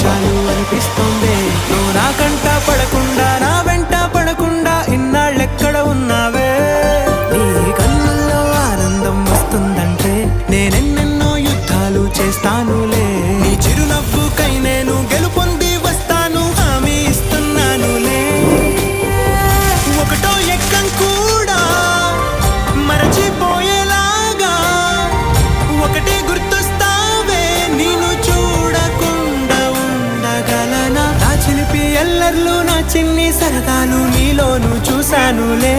చాలు అనిపిస్తుంది. నువ్వు నా కంట పడకుండా నా వెంట పడకుండా ఇన్నాళ్ళెక్కడ ఉన్నావే. నీ కన్నుల్లో ఆనందం వస్తుందంటే నేనెన్నెన్నో యుద్ధాలు చేస్తానులే. నీ చిరునవ్వుకై నేను గెలుపొంది వస్తాను, హామీ ఇస్తున్నానులే. ఒకటో ఎక్కం కూడా మరచిపోయేలాగా ఒకటే గుర్తొస్తావే. నేను చూడకుండా ఉండగలనా? నా చిలిపి ఎల్లర్లు నా చిన్ని సరదాలు నీలోను చూశానులే.